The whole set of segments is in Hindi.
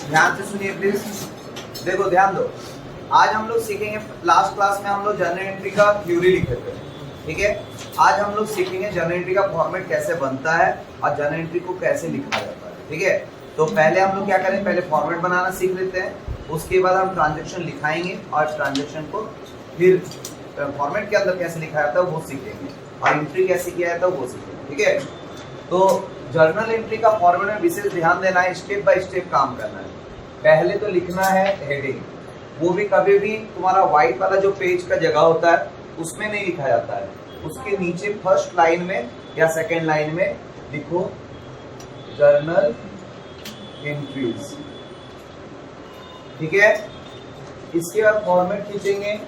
ध्यान से सुनिए प्लीज। देखो ध्यान दो, आज हम लोग सीखेंगे, लास्ट क्लास में हम लोग जर्नल एंट्री का थ्योरी लिखे थे, ठीक है। आज हम लोग सीखेंगे जर्नल एंट्री का फॉर्मेट कैसे बनता है और जर्नल एंट्री को कैसे लिखा जाता है, ठीक है। तो पहले हम लोग क्या करें, पहले फॉर्मेट बनाना सीख लेते हैं, उसके बाद हम ट्रांजेक्शन लिखाएंगे और ट्रांजेक्शन को फिर फॉर्मेट के अंदर कैसे लिखा जाता है वो सीखेंगे और एंट्री कैसे किया जाता है वो सीखेंगे, ठीक है। तो जर्नल एंट्री का फॉर्मेट में विशेष ध्यान देना है, स्टेप बाय स्टेप काम करना है। पहले तो लिखना है हेडिंग, वो भी कभी भी तुम्हारा व्हाइट वाला जो पेज का जगह होता है उसमें नहीं लिखा जाता है, उसके नीचे फर्स्ट लाइन में या सेकेंड लाइन में लिखो जर्नल एंट्रीज, ठीक है। इसके बाद फॉर्मेट खींचेंगे।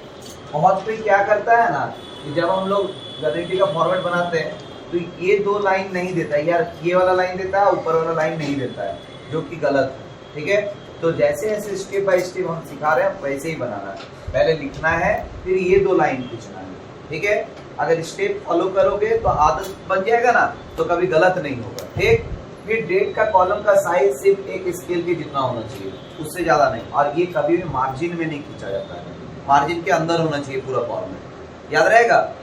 बहुत कोई क्या करता है ना कि जब हम लोग जर्नल एंट्री का फॉर्मेट बनाते हैं तो ये दो लाइन नहीं देता है यार, ये वाला लाइन देता है, ऊपर वाला लाइन नहीं देता है, जो कि गलत है, ठीक है। तो जैसे जैसे स्टेप बाय स्टेप हम सिखा रहे हैं वैसे ही बनाना है, पहले लिखना है फिर ये दो लाइन खींचना है, ठीक है। अगर स्टेप फॉलो करोगे तो आदत बन जाएगा ना, तो कभी गलत नहीं होगा, ठीक। फिर डेट का कॉलम का साइज सिर्फ एक स्केल के जितना होना चाहिए, उससे ज्यादा नहीं, और ये कभी भी मार्जिन में नहीं खींचा जाता है, मार्जिन के अंदर होना चाहिए पूरा फॉर्मेट, याद रहेगा।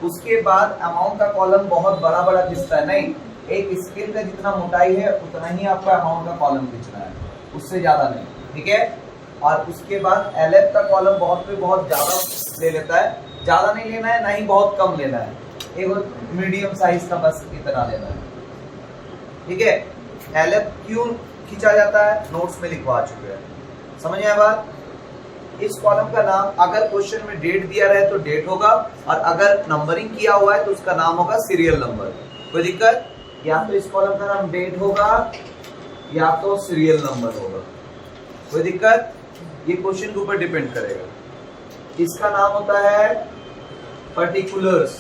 उसके बाद अमाउंट का कॉलम बहुत बड़ा बड़ा खींचता है नहीं, एक स्केल का जितना मोटाई है उतना ही आपका अमाउंट का कॉलम खींचना है, उससे ज्यादा नहीं, ठीक है। और उसके बाद एलएफ का कॉलम बहुत ज्यादा ले लेता है, ज्यादा नहीं लेना है, ना ही बहुत कम लेना है, एक मीडियम साइज का बस इतना लेना है, ठीक है। एलएफ क्यों खींचा जाता है नोट्स में लिखवा चुके हैं, समझ आया बात। इस कॉलम का नाम अगर क्वेश्चन में डेट दिया रहे तो डेट होगा, और अगर नंबरिंग किया हुआ है तो उसका नाम होगा सीरियल नंबर। कोई दिक्कत? या तो इस कॉलम का नाम डेट होगा या तो सीरियल नंबर होगा, कोई दिक्कत? ये क्वेश्चन के ऊपर डिपेंड करेगा। इसका नाम होता है पर्टिकुलर्स,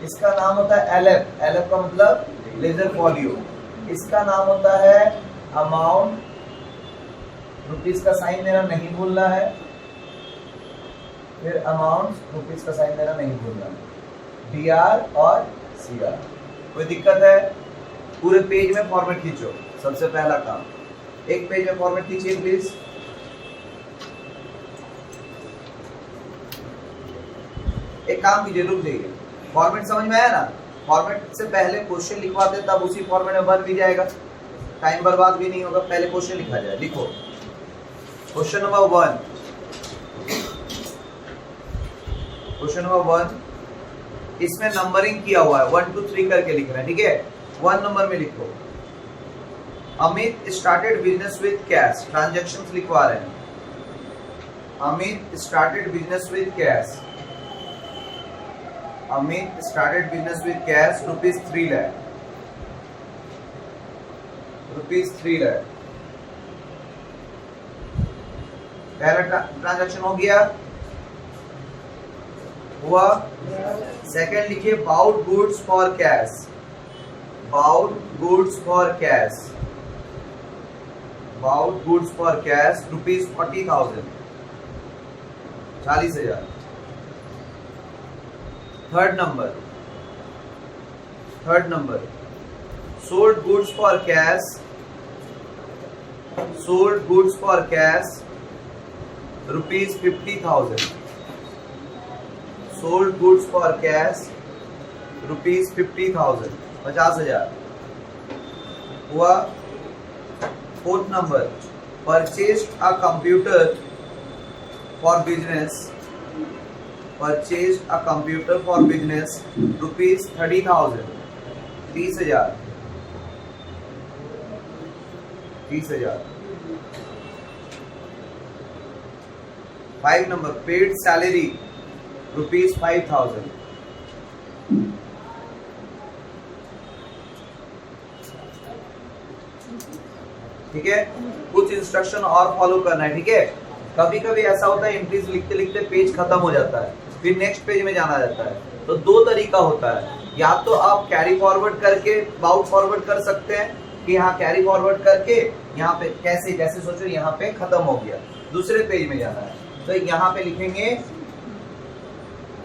इसका नाम होता है एलएफ, एलएफ का मतलब लेजर फॉलियो। इसका नाम होता है अमाउंट, रुपीस का साइन देना नहीं भूलना है, फिर अमाउंट रुपीस का साइन देना नहीं भूलना है, डीआर और सीआर। कोई दिक्कत है? पूरे पेज में फॉर्मेट खींचो, सबसे पहला काम, एक पेज में फॉर्मेट खींचिए प्लीज। एक काम कीजिए, रुक जाइए, फॉर्मेट समझ में आया ना। फॉर्मेट से पहले क्वेश्चन लिखवाते तब उसी फॉर्मेट में बन भी जाएगा, टाइम बर्बाद भी नहीं होगा। पहले क्वेश्चन लिखा जाए, लिखो क्वेश्चन नंबर 1, क्वेश्चन नंबर 1, इसमें नंबरिंग किया हुआ है, 1 2 3 करके लिख रहे हैं, ठीक है। 1 नंबर में लिखो Amit started business with cash, transactions लिखवा रहे हैं। Amit started business with cash, Amit started business with cash rupees 3 lakh, rupees 3 lakh. पहला ट्रांजैक्शन हो गया, हुआ। सेकंड लिखिए bought goods for cash, bought goods for cash, bought goods for cash rupees 40,000, 40,000। Third number sold goods for cash, sold goods for cash rupees 50,000, sold goods for cash rupees 50,000, 50,000 हुआ। Fourth number purchased a computer for business, purchased a computer for business rupees 30,000, 30,000, 30,000। 5 number paid salary rupees 5,000, ठीक है। कुछ इंस्ट्रक्शन और फॉलो करना है, ठीक है। कभी कभी ऐसा होता है एंट्रीज लिखते लिखते पेज खत्म हो जाता है, फिर नेक्स्ट पेज में जाना जाता है, तो दो तरीका होता है, या तो आप कैरी फॉरवर्ड करके बाउट फॉरवर्ड कर सकते हैं कि यहाँ कैरी फॉरवर्ड करके यहाँ पे कैसे, जैसे सोचो यहाँ पे खत्म हो गया, दूसरे पेज में जाना है, तो यहाँ पे लिखेंगे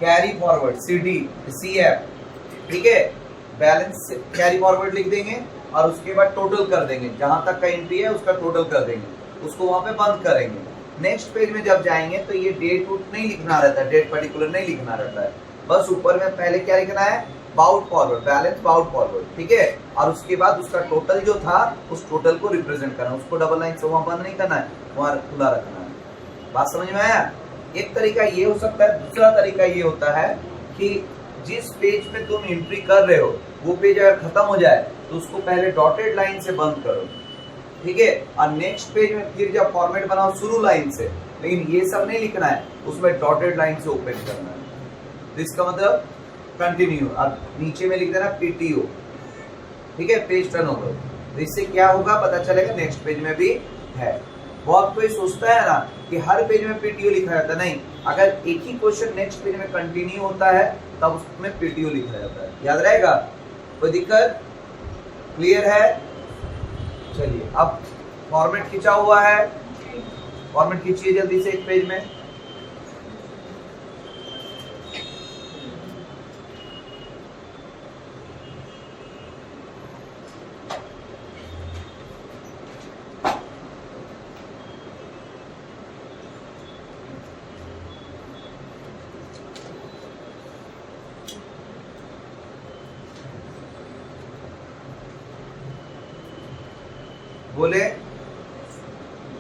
कैरी फॉरवर्ड, CD CF, ठीक है। बैलेंस कैरी फॉरवर्ड लिख देंगे, और उसके बाद टोटल कर देंगे, जहां तक का एंट्री है उसका टोटल कर देंगे, उसको वहां पे बंद करेंगे। नेक्स्ट पेज में जब जाएंगे तो ये डेट वूट नहीं लिखना रहता है, डेट पर्टिकुलर नहीं लिखना रहता है, बस ऊपर में पहले क्या लिखना है, bought forward, balance bought forward, ठीक है। और उसके बाद उसका टोटल जो था उस टोटल को रिप्रेजेंट करना, उसको डबल लाइन से वहां बंद नहीं करना है, वहां खुला रखना है। बात समझ में आया? एक तरीका ये हो सकता है, दूसरा तरीका ये होता है कि जिस पेज पे तुम एंट्री कर रहे हो वो पेज अगर खत्म हो जाए तो उसको पहले डॉटेड लाइन से बंद करो, ठीक है, और नेक्स्ट पेज में फिर जब फॉर्मेट बनाओ शुरू लाइन से, लेकिन ये सब नहीं लिखना है, उसमें डॉटेड लाइन से ओपन करना है। तो इसका मतलब कंटिन्यू, अब नीचे में लिख देना पीटीओ, ठीक है, पेज टर्न ओवर। तो इससे क्या होगा पता चलेगा नेक्स्ट पेज में भी है। बहुत कोई सोचता है ना कि हर पेज में पीटीओ लिखा जाता है, नहीं, अगर एक ही क्वेश्चन नेक्स्ट पेज में कंटिन्यू होता है तब उसमें पीटीओ लिखा जाता है, याद रहेगा? कोई दिक्कत? क्लियर है? चलिए अब फॉर्मेट खींचा हुआ है, फॉर्मेट खींचिए जल्दी से एक पेज में। बोले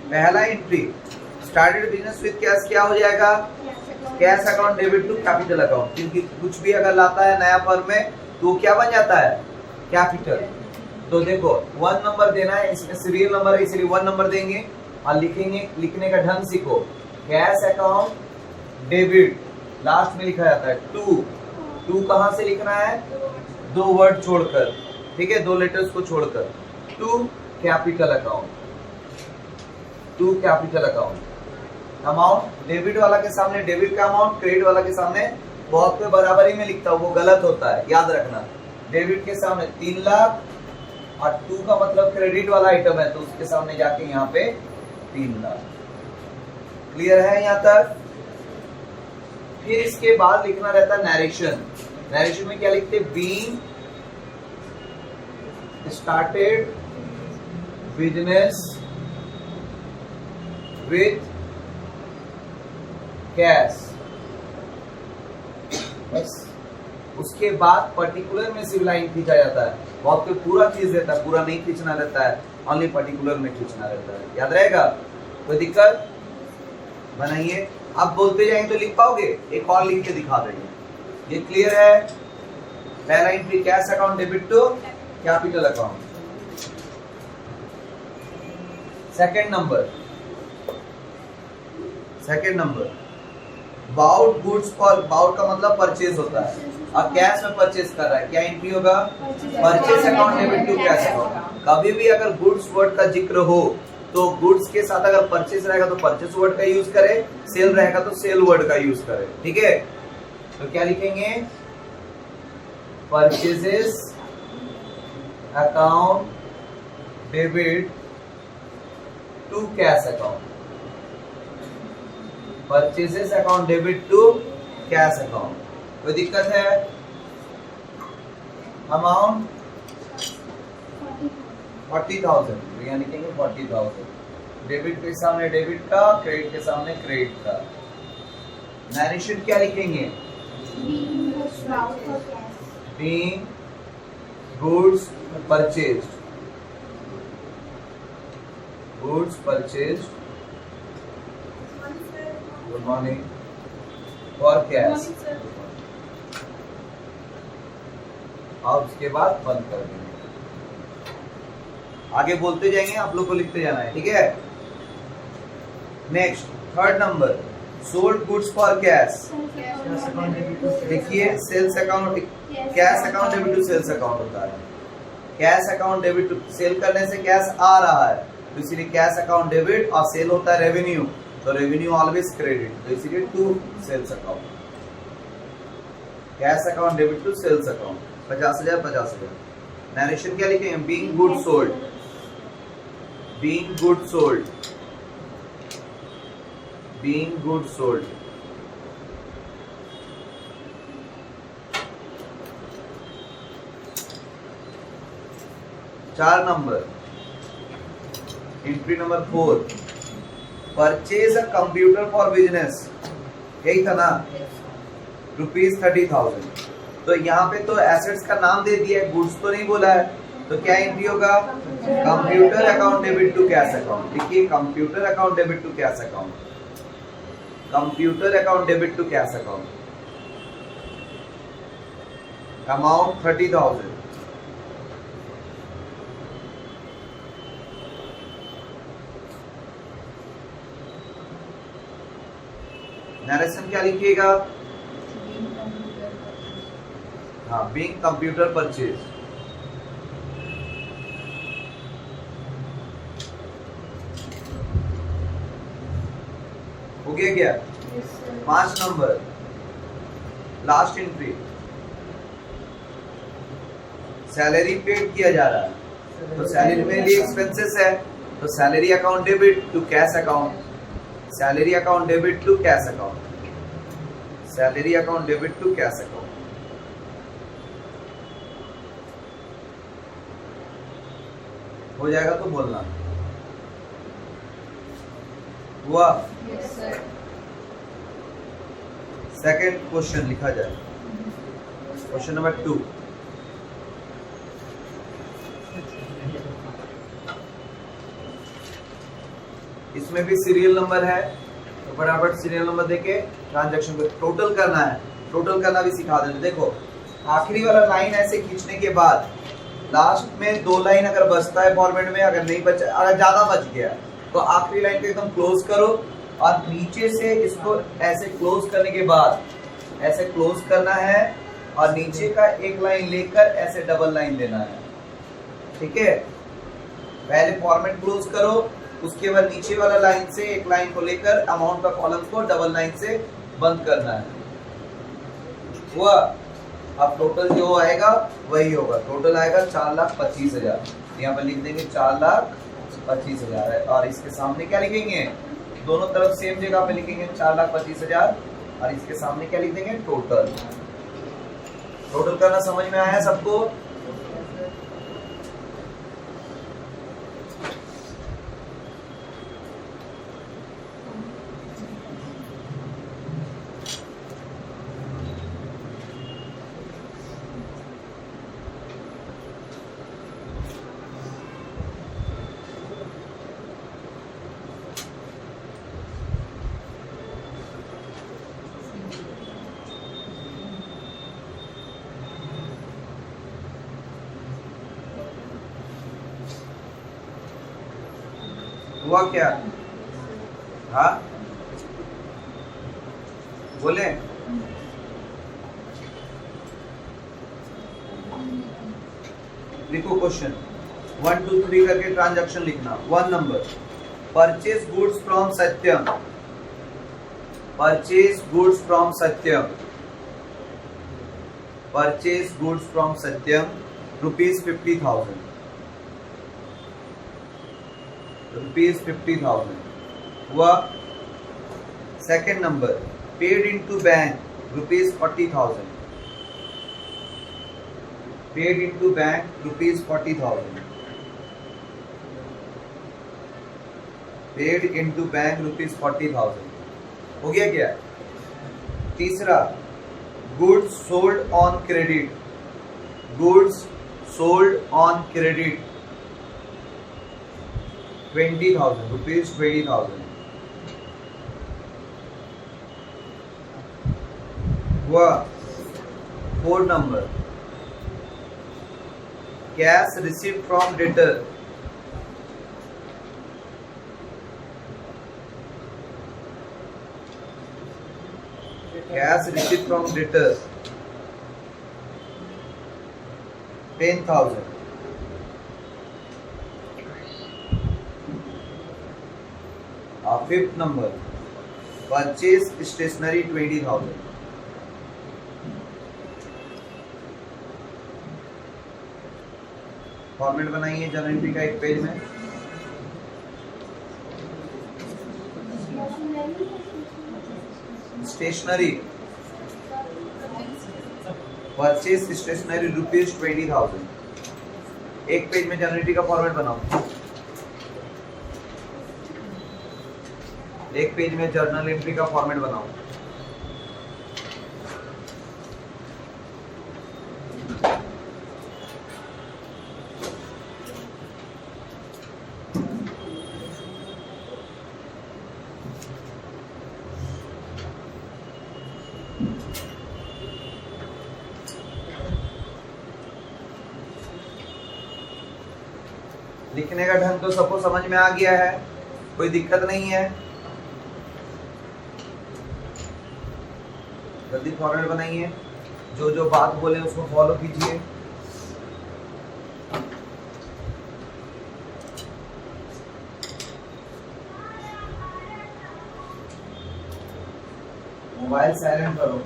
पहला entry started business with cash, क्या हो जाएगा? Cash account debit to capital account, क्योंकि कुछ भी अगर लाता है नया फर्म में तो क्या बन जाता है? कैपिटल। तो देखो 1 नंबर देना है, इसमें सीरियल नंबर है इसलिए 1 नंबर देंगे और लिखेंगे, लिखने का ढंग सीखो, कैश अकाउंट डेबिट, लास्ट में लिखा जाता है टू कहां से लिखना है? 2 वर्ड छोड़कर, ठीक है, 2 लेटर्स को छोड़कर, to capital account, to capital account. Amount debit वाला के सामने डेबिट का अमाउंट, क्रेडिट वाला के सामने बहुत कोई बराबरी में लिखता है, वो गलत होता है, याद रखना। डेबिट के सामने 3 लाख और 2 का मतलब क्रेडिट वाला आइटम है तो उसके सामने जाके यहाँ पे 3 लाख। क्लियर है यहाँ तक? फिर इसके बाद लिखना रहता है नरेशन। नरेशन में क्या लिखते? Being started business with cash, बस। उसके बाद पर्टिकुलर में सिर्फ लाइन खींचा जाता है, बहुत कोई पूरा खींच देता है, पूरा नहीं खींचना रहता है, ओनली पर्टिकुलर में खींचना रहता है, याद रहेगा? कोई दिक्कत? बनाइए, आप बोलते जाएंगे तो लिख पाओगे, एक और लिख के दिखा देंगे। ये क्लियर है? पहला entry cash account debit to capital account. Second number bought goods for, bought का मतलब परचेज होता है और कैश में परचेज कर रहा है, क्या एंट्री होगा? Purchase account debit to cash account. कभी भी अगर गुड्स वर्ड का जिक्र हो तो गुड्स के साथ अगर परचेज रहेगा तो परचेज वर्ड का यूज करे, सेल रहेगा तो सेल वर्ड का यूज करे, ठीक है। तो क्या लिखेंगे? Purchases account debit to cash account, purchases account debit to cash account. कोई दिक्कत है? अमाउंट 40,000, तो यहाँ लिखेंगे 40,000, डेबिट के सामने डेबिट का, क्रेडिट के सामने क्रेडिट का। नरेशन क्या लिखेंगे? Being goods purchased, goods purchased, good morning, for cash, और उसके बाद बंद कर देंगे। आगे बोलते जाएंगे, आप लोग को लिखते जाना है, ठीक है। Next third number sold goods for cash. देखिए sales account, cash account debit to sales account होता है। Cash account debit to, sale करने से कैश आ रहा है तो इसीलिए कैश अकाउंट डेबिट, और सेल होता है रेवेन्यू, तो रेवेन्यू ऑलवेज क्रेडिट, तो इसीलिए to sales account. Cash account debit to sales account, 50,000 50,000। Narration क्या लिखेंगे? Being good sold, being good sold, being good sold. 4 number, entry number 4, purchase a computer for business, यही था ना, ₹30,000। तो यहाँ पे तो एसेट्स का नाम दे दिया है, गुड्स तो नहीं बोला है, तो क्या एंट्री होगा? Computer account debit to cash account. देखिए computer account debit to cash account, computer account debit to cash account, amount 30,000। Narration क्या लिखिएगा? हाँ, बीइंग कंप्यूटर परचेज। हो गया क्या? 5 number, last entry, salary paid किया जा रहा है, तो सैलरी में लिए एक्सपेंसेस है, तो salary account debit to cash account, salary account debit to cash account, salary account debit to cash account. हो जाएगा तो बोलना। हुआ? Yes sir. सेकंड क्वेश्चन लिखा जाए, क्वेश्चन नंबर 2। इसमें भी सीरियल नंबर है, तो फटाफट सीरियल नंबर देके ट्रांजैक्शन को टोटल करना है, टोटल करना भी सिखा देते। देखो आखिरी वाला लाइन ऐसे खींचने के बाद लास्ट में 2 लाइन अगर बचता है फॉर्मेट में, अगर नहीं बचा, अगर ज्यादा बच गया तो आखिरी लाइन को एकदम क्लोज करो और नीचे से इसको ऐसे क्लोज करने के बाद ऐसे क्लोज करना है और नीचे का एक लाइन लेकर ऐसे डबल लाइन देना है। ठीक है, पहले फॉर्मेट क्लोज करो, उसके बाद नीचे वाला लाइन से एक लाइन को लेकर अमाउंट का कॉलम को डबल लाइन से बंद करना है। हुआ? अब टोटल जो आएगा वही होगा, टोटल आएगा 4,25,000। यहाँ पर लिख देंगे 4,25,000 है, और इसके सामने क्या लिखेंगे? दोनों तरफ सेम जगह पे लिखेंगे 4,25,000, और इसके सामने क्या लिख देंगे? टोटल। टोटल करना समझ में आया सबको? हुआ क्या? हाँ बोले? लिखो क्वेश्चन 1 2 3 करके ट्रांजैक्शन लिखना। 1 number, purchase goods from Satyam, purchase goods from Satyam, purchase goods from Satyam ₹50,000, ₹50,000 हुआ। Second number, paid into bank ₹40,000, paid into bank ₹40,000, paid into bank ₹40,000। हो गया क्या? तीसरा, goods sold on credit, goods sold on credit ₹20,000 हुआ। 4 number, cash received from debtor, cash received from debtor 10,000। Fifth number, purchase stationery 20,000। Format बनाइए जर्नल एंट्री का एक पेज में। स्टेशनरी, परचेज स्टेशनरी ₹20,000, एक पेज में जर्नल एंट्री का फॉर्मेट बनाओ। एक पेज में जर्नल एंट्री का फॉर्मेट बनाओ। लिखने का ढंग तो सबको समझ में आ गया है, कोई दिक्कत नहीं है। जल्दी फॉर्मेट बनाइए, जो जो बात बोले उसको फॉलो कीजिए। मोबाइल साइलेंट करो।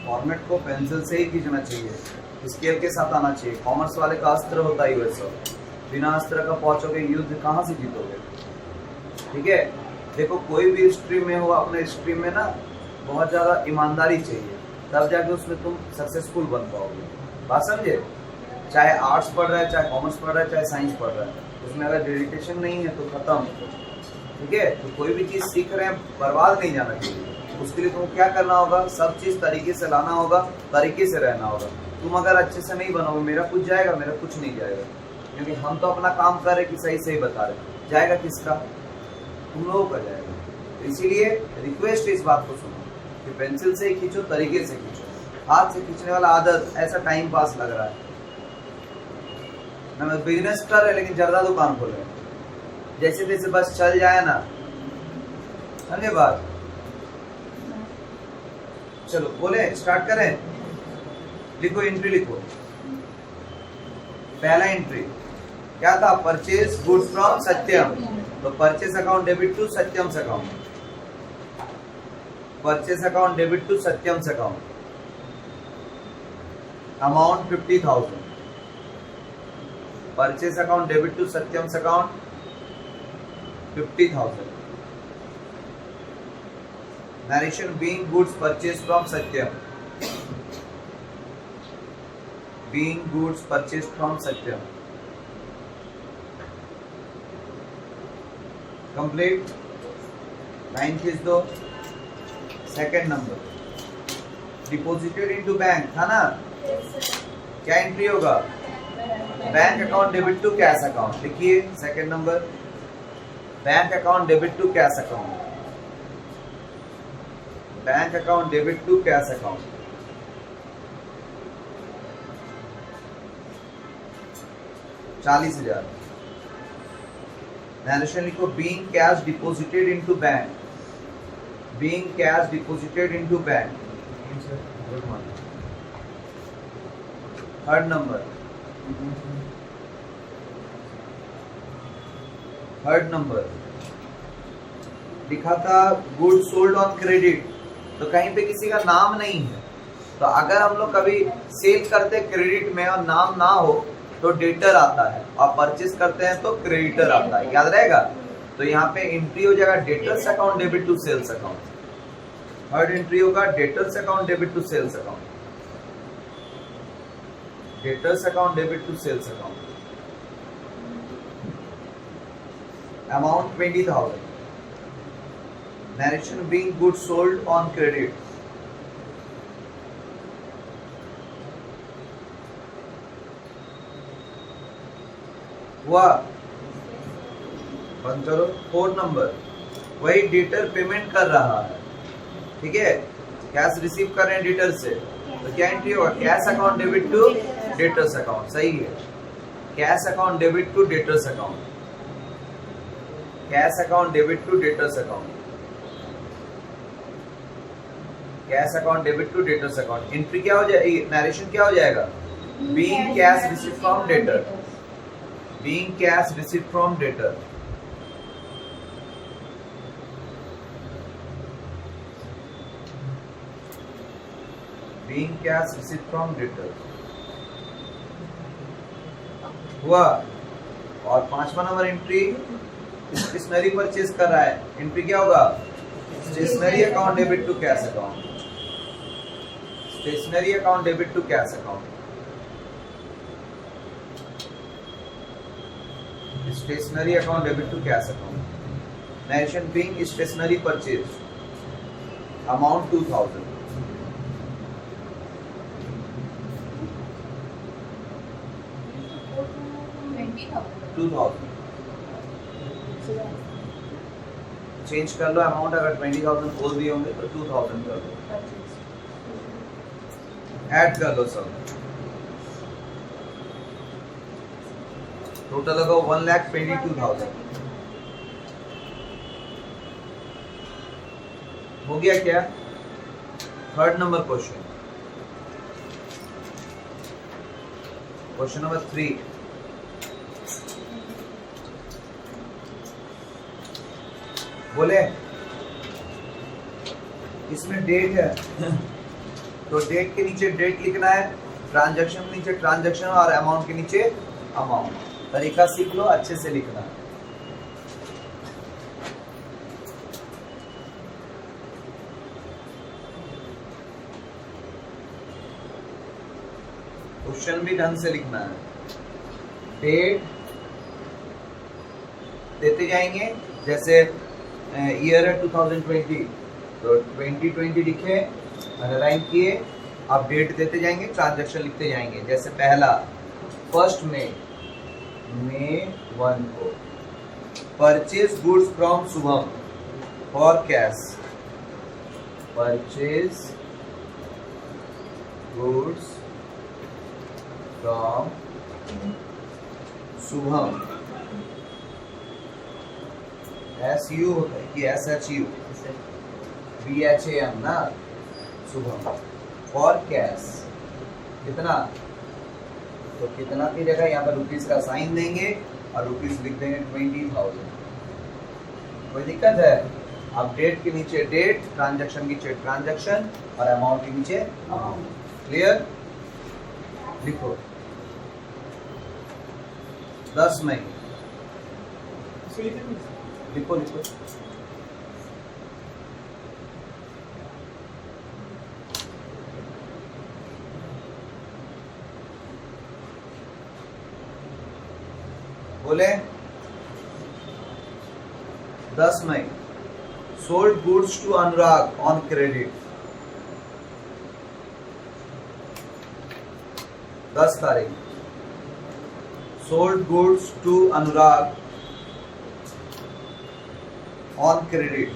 फॉर्मेट को पेंसिल से ही खींचना चाहिए, स्केल के साथ आना चाहिए। कॉमर्स वाले का अस्त्र होता है वैसा, बिना अस्त्र का पहुंचोगे युद्ध कहाँ से जीतोगे। ठीक है, देखो कोई भी स्ट्रीम में हो, अपने स्ट्रीम में ना बहुत ज्यादा ईमानदारी चाहिए, तब जाके उसमें तुम सक्सेसफुल बन पाओगे। बात समझे? चाहे आर्ट्स पढ़ रहा है, चाहे कॉमर्स पढ़ रहा है, चाहे साइंस पढ़ रहा है, उसमें अगर डेडिकेशन नहीं है तो खत्म। ठीक है, तो कोई भी चीज सीख रहे हैं बर्बाद नहीं जाना चाहिए। उसके लिए तुमको क्या करना होगा, सब चीज तरीके से लाना होगा, तरीके से रहना होगा। तुम अगर अच्छे से नहीं बनोगे, मेरा कुछ जाएगा, मेरा कुछ नहीं जाएगा, क्योंकि हम तो अपना काम कर रहे कि सही सही बता रहे। जाएगा किसका? तुम लोगों का जाएगा। तो इसीलिए रिक्वेस्ट इस बात को सुनो कि पेंसिल से ही खींचो, तरीके से खींचो। हाथ से खींचने वाला आदत ऐसा टाइम पास लग रहा है ना। बिजनेस कर रहे लेकिन जर्दा दुकान खोल रहे, जैसे तैसे बस चल जाए ना। समझे बात? चलो बोले, स्टार्ट करें। लिखो, एंट्री लिखो। पहला एंट्री क्या था? Purchase goods from Satyam. तो purchase account debit to Satyam account. Purchase account debit to Satyam account. Amount 50,000। Purchase account debit to Satyam account 50,000। Narration being goods purchased from Satyam. Being goods purchased from Satyam. Complete. Line खींच दो। Second number, deposited into bank था ना? क्या एंट्री होगा? Bank account debit to cash account. लिखिए second number, bank account debit to cash account. Bank account debit to cash account. $40,000। Narration लिखो, being cash deposited into bank. Being cash deposited into bank. Third number, third number लिखा था गुड सोल्ड ऑन क्रेडिट। तो कहीं पे किसी का नाम नहीं है, तो अगर हम लोग कभी सेल करते क्रेडिट में और नाम ना हो तो डेटर आता है, और परचेज करते हैं तो क्रेडिटर आता है। याद रहेगा? तो यहाँ पे एंट्री हो जाएगा debtors account debit to sales account. Third entry होगा debtors account debit to sales account. Debtors account debit to sales account. Amount 20,000। Narration being goods sold on credit. हुआ? बंद करो। फोर्थ नंबर, वही डेटर पेमेंट कर रहा है। ठीक है, कैश रिसीव कर रहे हैं डेटर से, तो क्या एंट्री होगा? Cash account debit to debtors account. सही है, cash account debit to debtors account. Cash account debit to debtors account. Cash account debit to debtors account. Entry क्या हो जाएगी? नरेशन क्या हो जाएगा? Being cash receive from debtor. Being cash receive from debtor. Being cash receive from debtor. हुआ? और 5वां नंबर एंट्री स्टेशनरी परचेज कर रहा है, एंट्री क्या होगा? Stationery account debit to cash account, stationery account debit to cash account, stationery account debit to cash account. Narration being stationery purchase, amount 2000, change कर लो अमाउंट, अगर 20,000 बोल दिए होंगे तो 2000 कर लो, ऐड कर लो सब, टोटल होगा 1,22,000। हो गया क्या? Third number question, question number 3। बोले इसमें डेट है तो डेट के नीचे डेट लिखना है, ट्रांजैक्शन के नीचे ट्रांजैक्शन और अमाउंट के नीचे अमाउंट। तरीका सीख लो, अच्छे से लिखना है। क्वेश्चन भी ढंग से लिखना है। डेट देते जाएंगे, जैसे ईयर है 2020 तो 2020 लिखे, अंडरलाइन किए, आप डेट देते जाएंगे, ट्रांजैक्शन लिखते जाएंगे। जैसे पहला 1 मई 1 को purchase goods from Shubham for cash, purchase goods from Shubham, SU होता है कि SHU, BHAM ना, शुभम फॉर कैश। कितना? तो कितना की जगह यहाँ पर रुपीस का साइन देंगे और रुपीस लिख देंगे 20,000। कोई दिक्कत है? अब डेट के नीचे डेट, ट्रांजैक्शन के नीचे ट्रांजैक्शन और अमाउंट के नीचे अमाउंट। क्लियर? लिखो 10 मई, लिखो लिखो। बोले 10 May sold goods to Anurag on credit. 10 तारीख sold goods to Anurag on credit,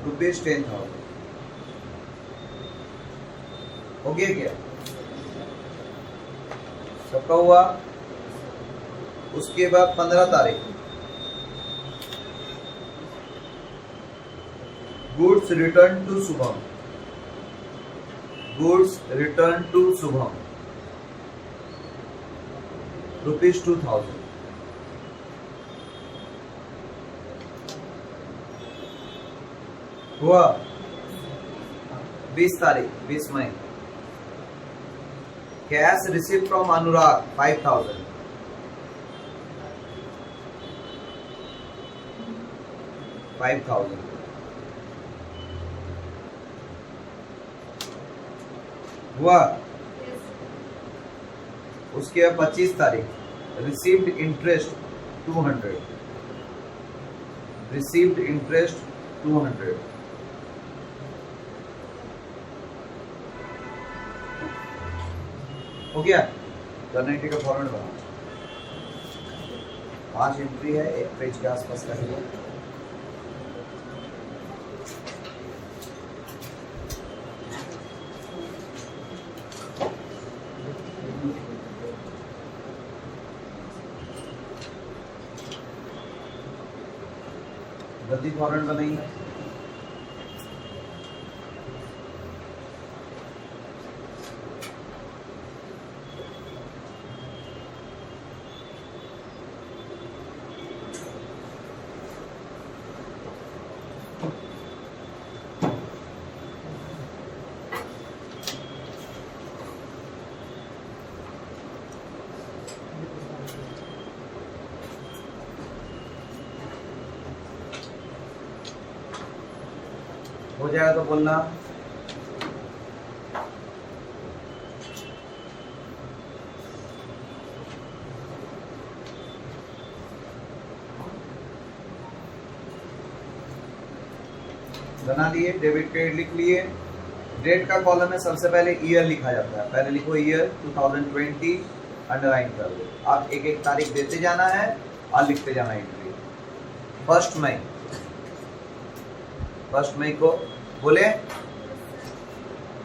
rupees 10,000। हो गया क्या? सबका हुआ। उसके बाद 15 तारीख goods return to Shubham, goods return to Shubham, rupees 2,000। हुआ। 20 तारीख 20 मई कैश रिसीव फ्रॉम अनुराग 5,000, 5,000। हुआ। उसके बाद 25 तारीख रिसीव्ड इंटरेस्ट 200, रिसीव्ड इंटरेस्ट 200। हो गया? जनरेटर का फॉर्मेट बना, 5 एंट्री है, 1 पेज के आसपास का है। जल्दी फॉर्मेट बनाइए। हो जाएगा तो बोलना। बना लिए, डेबिट क्रेडिट लिख लिए। डेट का कॉलम में सबसे पहले ईयर लिखा जाता है, पहले लिखो ईयर 2020, अंडरलाइन कर दो। आप एक एक तारीख देते जाना है और लिखते जाना एंट्री। 1 मई, 1 मई को बोले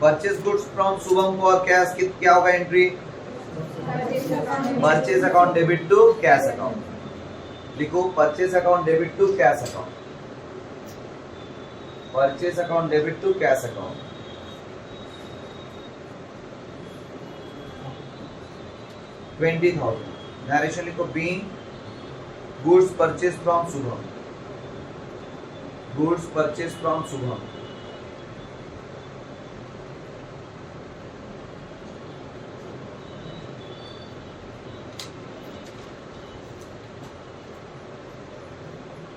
परचेज गुड्स फ्रॉम शुभम को और कैश क्या होगा entry? Purchase account debit to cash account. लिखो purchase account debit to cash account, purchase account debit to cash account. $20,000। Narration लिखो being goods purchase from Shubham, goods purchase from Shubham.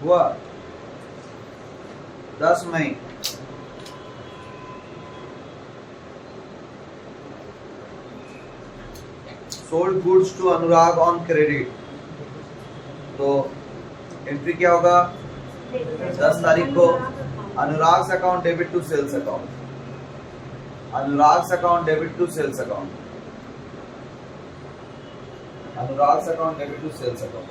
हुआ 10 May, sold goods to Anurag on credit. तो एंट्री क्या होगा? 10 तारीख को Anurag account debit to sales account, Anurag account debit to sales account, Anurag account debit to sales account.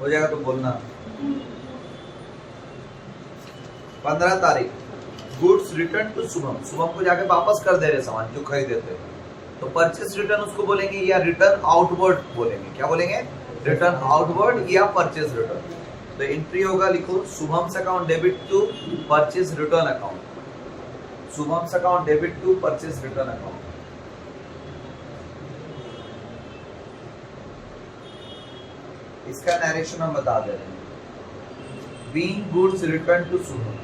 हो जाएगा तो बोलना। 15 तारीख goods return to Shubham, Shubham को जाके वापस कर दे रहे सामान जो खरीदे थे, तो परचेस रिटर्न उसको बोलेंगे या रिटर्न आउटवर्ड बोलेंगे। क्या बोलेंगे? रिटर्न आउटवर्ड या परचेस रिटर्न। तो एंट्री होगा, लिखो Shubham account debit to purchase return account, Shubham account debit to purchase return account. इसका नरेशन हम बता दे रहे हैं। Being goods return to Shubham,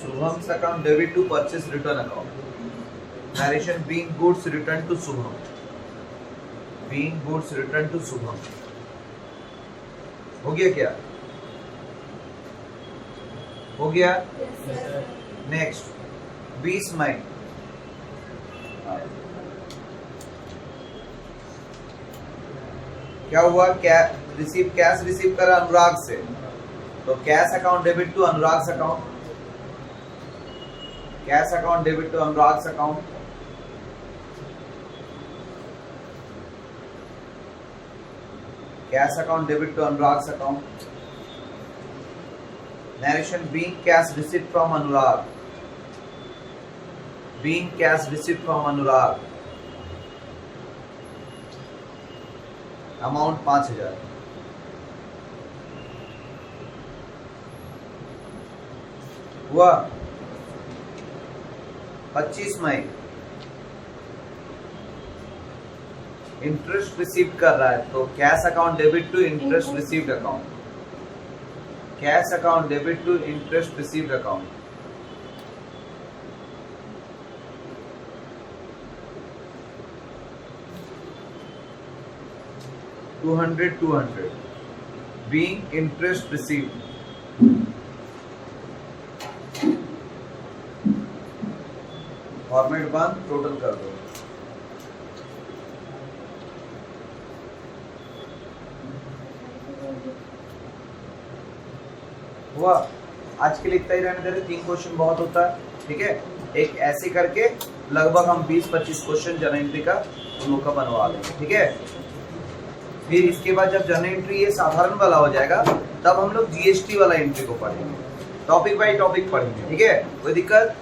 Shubham account debit to purchase return account. Narration being goods return to Shubham, being goods return to Shubham. हो गया क्या? हो गया। नेक्स्ट 20 मई, क्या हुआ? कैश रिसीव करा अनुराग से, तो cash account debit to Anurag account, cash account debit to Anurag account. Cash account debit to Anurag account. Narration being cash receive from Anurag, being cash receive from Anurag. Amount 5,000। हुआ 25 मई, इंटरेस्ट रिसीव कर रहा है, तो cash account debit to interest received account, cash account debit to interest received account. $200 being interest received। Format 1 total कर दो। हुआ। आज के लिए इतना ही रहने दे रहे, 3 क्वेश्चन बहुत होता है, ठीक है। एक ऐसे करके लगभग हम 20-25 क्वेश्चन जनरल एंट्री का उन लोग का बनवा लेंगे, ठीक है। फिर इसके बाद जब जनरल एंट्री ये साधारण वाला हो जाएगा, तब हम लोग जीएसटी वाला एंट्री को पढ़ेंगे, टॉपिक बाय टॉपिक पढ़ेंगे, ठीक है। कोई दिक्कत?